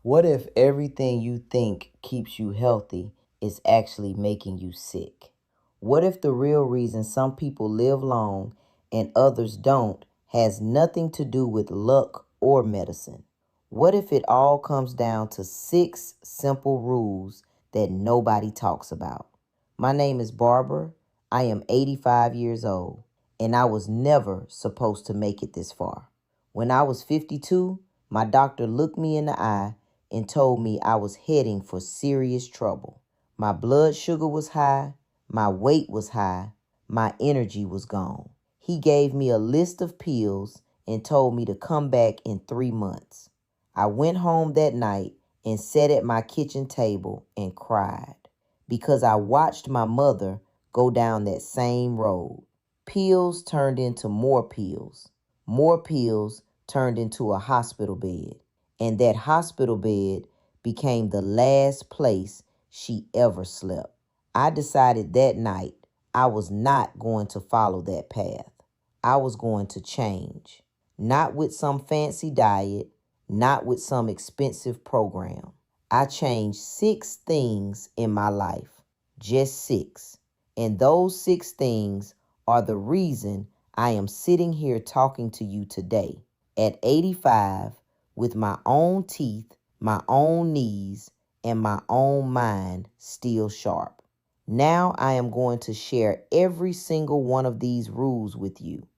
What if everything you think keeps you healthy is actually making you sick? What if the real reason some people live long and others don't has nothing to do with luck or medicine? What if it all comes down to 6 simple rules that nobody talks about? My name is Barbara. I am 85 years old, and I was never supposed to make it this far. When I was 52, my doctor looked me in the eye and told me I was heading for serious trouble. My blood sugar was high, my weight was high, my energy was gone. He gave me a list of pills and told me to come back in 3 months. I went home that night and sat at my kitchen table and cried because I watched my mother go down that same road. Pills turned into more pills turned into a hospital bed, and that hospital bed became the last place she ever slept. I decided that night I was not going to follow that path. I was going to change, not with some fancy diet, not with some expensive program. I changed 6 things in my life, just 6. And those 6 things are the reason I am sitting here talking to you today at 85 with my own teeth, my own knees, and my own mind still sharp. Now I am going to share every single one of these rules with you,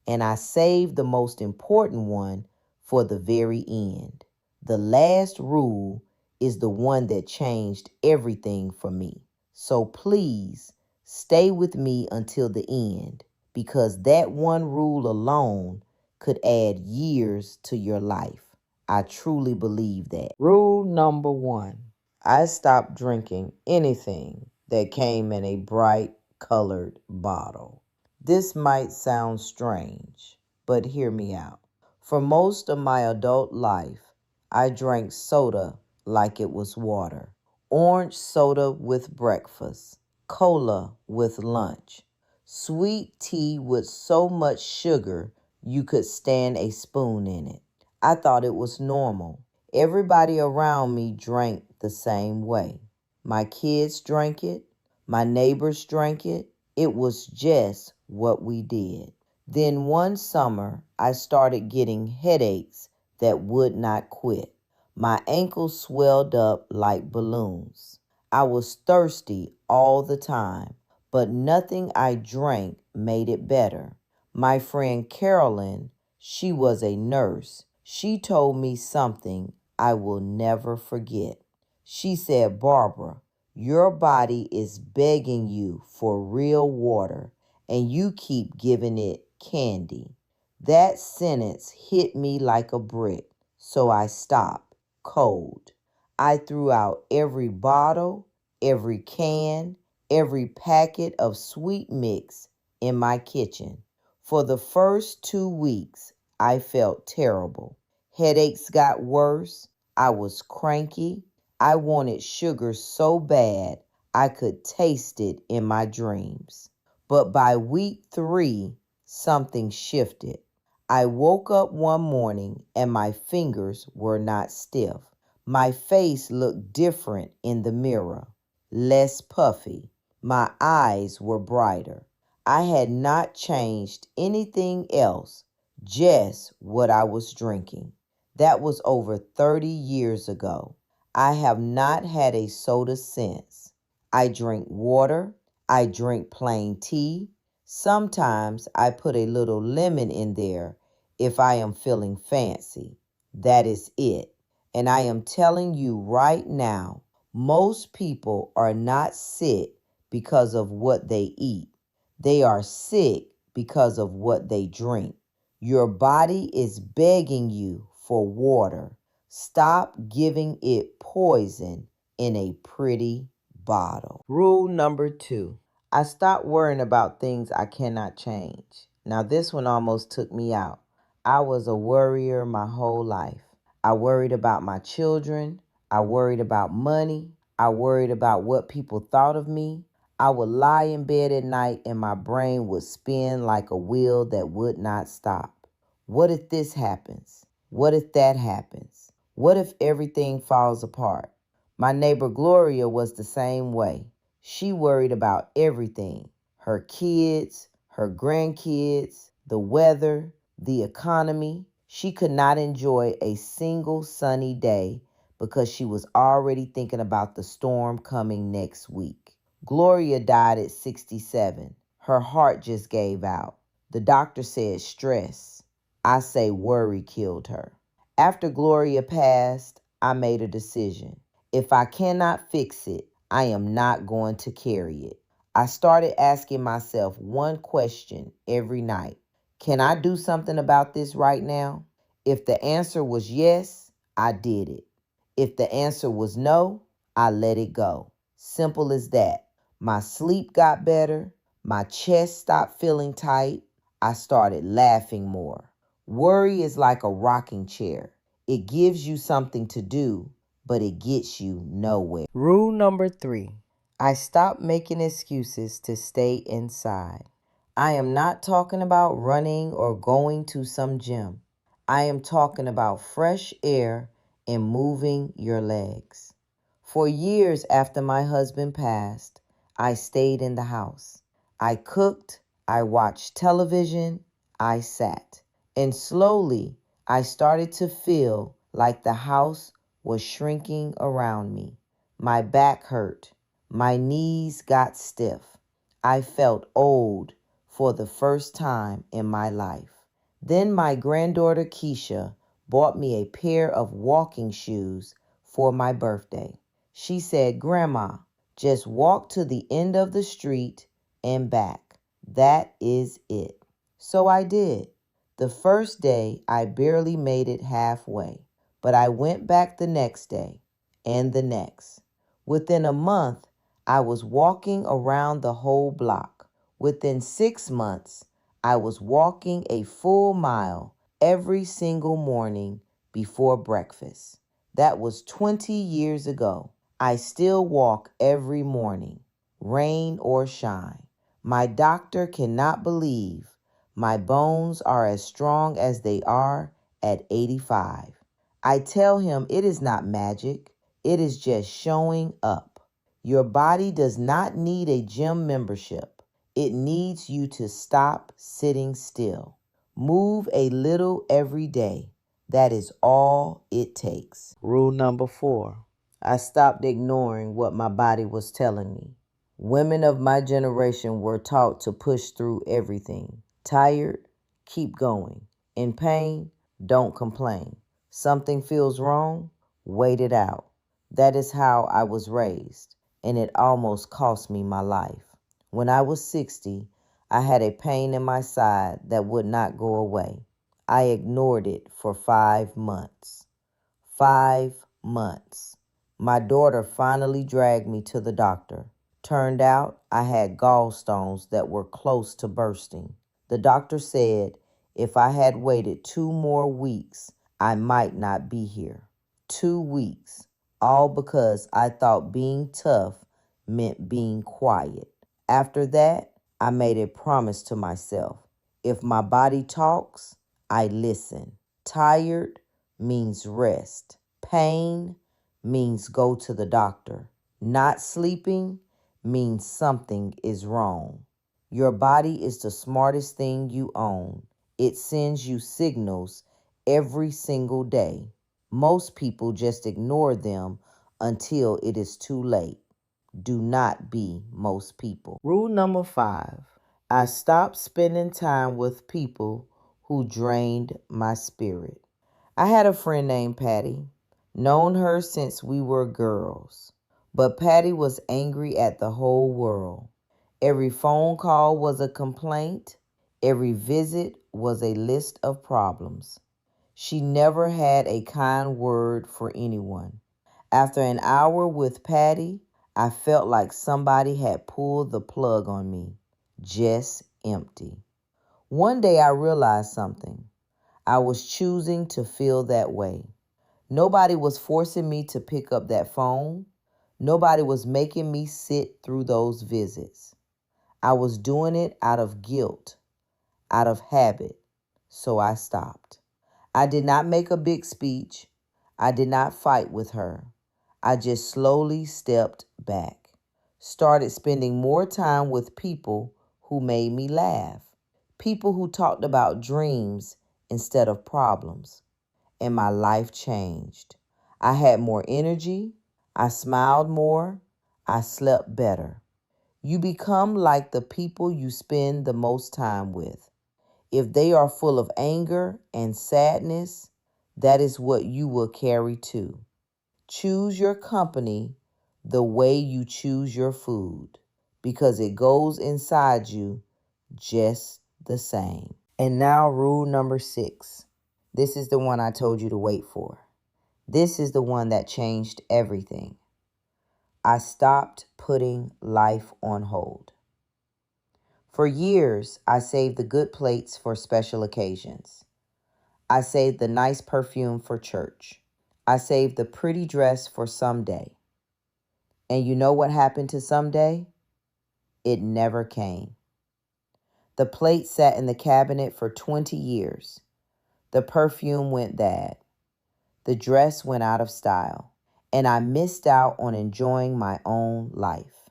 and I saved the most important one for the very end. The last rule is the one that changed everything for me. So please stay with me until the end, because that one rule alone could add years to your life. I truly believe that. Rule number 1. I stopped drinking anything that came in a bright colored bottle. This might sound strange, but hear me out. For most of my adult life, I drank soda like it was water. Orange soda with breakfast, cola with lunch, sweet tea with so much sugar you could stand a spoon in it. I thought it was normal. Everybody around me drank the same way. My kids drank it. My neighbors drank it. It was just what we did. Then one summer, I started getting headaches that would not quit. My ankles swelled up like balloons. I was thirsty all the time, but nothing I drank made it better. My friend Carolyn, she was a nurse. She told me something I will never forget. She said, "Barbara, your body is begging you for real water, and you keep giving it candy." That sentence hit me like a brick, so I stopped cold. I threw out every bottle, every can, every packet of sweet mix in my kitchen. For the first 2 weeks, I felt terrible. Headaches got worse. I was cranky. I wanted sugar so bad I could taste it in my dreams. But by week 3, something shifted. I woke up one morning and my fingers were not stiff. My face looked different in the mirror, less puffy. My eyes were brighter. I had not changed anything else, just what I was drinking. That was over 30 years ago. I have not had a soda since. I drink water. I drink plain tea. Sometimes I put a little lemon in there if I am feeling fancy. That is it. And I am telling you right now, most people are not sick because of what they eat. They are sick because of what they drink. Your body is begging you for water. Stop giving it poison in a pretty bottle. Rule number 2. I stopped worrying about things I cannot change. Now, this one almost took me out. I was a worrier my whole life. I worried about my children. I worried about money. I worried about what people thought of me. I would lie in bed at night and my brain would spin like a wheel that would not stop. What if this happens? What if that happens? What if everything falls apart? My neighbor Gloria was the same way. She worried about everything: her kids, her grandkids, the weather, the economy. She could not enjoy a single sunny day because she was already thinking about the storm coming next week. Gloria died at 67. Her heart just gave out. The doctor said stress. I say worry killed her. After Gloria passed, I made a decision. If I cannot fix it, I am not going to carry it. I started asking myself one question every night. Can I do something about this right now? If the answer was yes, I did it. If the answer was no, I let it go. Simple as that. My sleep got better. My chest stopped feeling tight. I started laughing more. Worry is like a rocking chair. It gives you something to do, but it gets you nowhere. Rule number 3. I stopped making excuses to stay inside. I am not talking about running or going to some gym. I am talking about fresh air and moving your legs. For years after my husband passed, I stayed in the house. I cooked, I watched television, I sat. And slowly, I started to feel like the house was shrinking around me. My back hurt. My knees got stiff. I felt old for the first time in my life. Then my granddaughter Keisha bought me a pair of walking shoes for my birthday. She said, "Grandma, just walk to the end of the street and back. That is it." So I did. The first day, I barely made it halfway, but I went back the next day and the next. Within a month, I was walking around the whole block. Within 6 months, I was walking a full mile every single morning before breakfast. That was 20 years ago. I still walk every morning, rain or shine. My doctor cannot believe my bones are as strong as they are at 85. I tell him it is not magic, it is just showing up. Your body does not need a gym membership. It needs you to stop sitting still. Move a little every day. That is all it takes. Rule number 4. I stopped ignoring what my body was telling me. Women of my generation were taught to push through everything. Tired? Keep going. In pain? Don't complain. Something feels wrong? Wait it out. That is how I was raised, and it almost cost me my life. When I was 60, I had a pain in my side that would not go away. I ignored it for 5 months. 5 months. My daughter finally dragged me to the doctor. Turned out I had gallstones that were close to bursting. The doctor said if I had waited 2 more weeks, I might not be here. 2 weeks, all because I thought being tough meant being quiet. After that, I made a promise to myself. If my body talks, I listen. Tired means rest. Pain means go to the doctor. Not sleeping means something is wrong. Your body is the smartest thing you own. It sends you signals every single day. Most people just ignore them until it is too late. Do not be most people. Rule number 5. I stopped spending time with people who drained my spirit. I had a friend named Patty, known her since we were girls. But Patty was angry at the whole world. Every phone call was a complaint. Every visit was a list of problems. She never had a kind word for anyone. After an hour with Patty, I felt like somebody had pulled the plug on me. Just empty. One day I realized something. I was choosing to feel that way. Nobody was forcing me to pick up that phone. Nobody was making me sit through those visits. I was doing it out of guilt, out of habit, so I stopped. I did not make a big speech. I did not fight with her. I just slowly stepped back, started spending more time with people who made me laugh, people who talked about dreams instead of problems, and my life changed. I had more energy, I smiled more, I slept better. You become like the people you spend the most time with. If they are full of anger and sadness, that is what you will carry too. Choose your company the way you choose your food because it goes inside you just the same. And now, rule number 6. This is the one I told you to wait for. This is the one that changed everything. I stopped putting life on hold. For years, I saved the good plates for special occasions. I saved the nice perfume for church. I saved the pretty dress for someday. And you know what happened to someday? It never came. The plate sat in the cabinet for 20 years. The perfume went bad. The dress went out of style. And I missed out on enjoying my own life.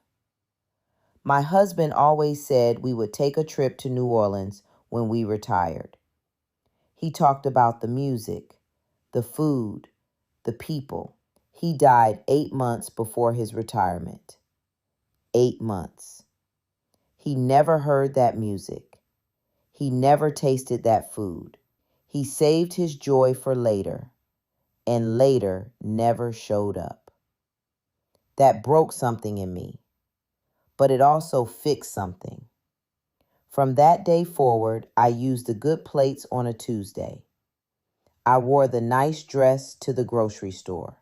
My husband always said we would take a trip to New Orleans when we retired. He talked about the music, the food, the people. He died 8 months before his retirement. 8 months. He never heard that music. He never tasted that food. He saved his joy for later, and later never showed up. That broke something in me, but it also fixed something. From that day forward, I used the good plates on a Tuesday. I wore the nice dress to the grocery store.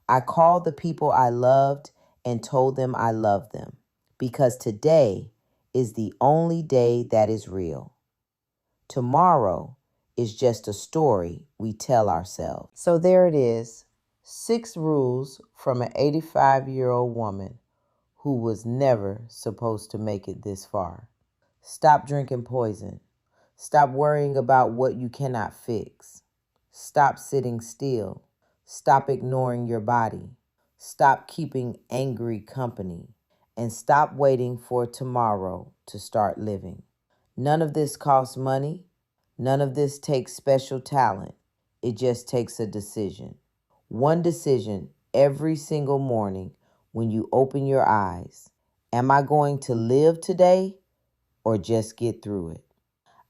I called the people I loved and told them I loved them because today is the only day that is real. Tomorrow is just a story we tell ourselves. So there it is, 6 rules from an 85-year-old woman who was never supposed to make it this far. Stop drinking poison. Stop worrying about what you cannot fix. Stop sitting still. Stop ignoring your body. Stop keeping angry company. And stop waiting for tomorrow to start living. None of this costs money. None of this takes special talent. It just takes a decision. One decision every single morning when you open your eyes. Am I going to live today or just get through it?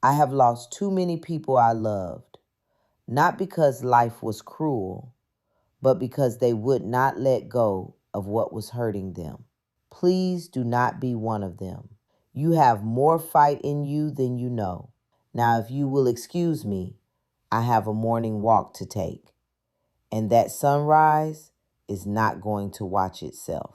I have lost too many people I loved, not because life was cruel, but because they would not let go of what was hurting them. Please do not be one of them. You have more fight in you than you know. Now, if you will excuse me, I have a morning walk to take, and that sunrise is not going to watch itself.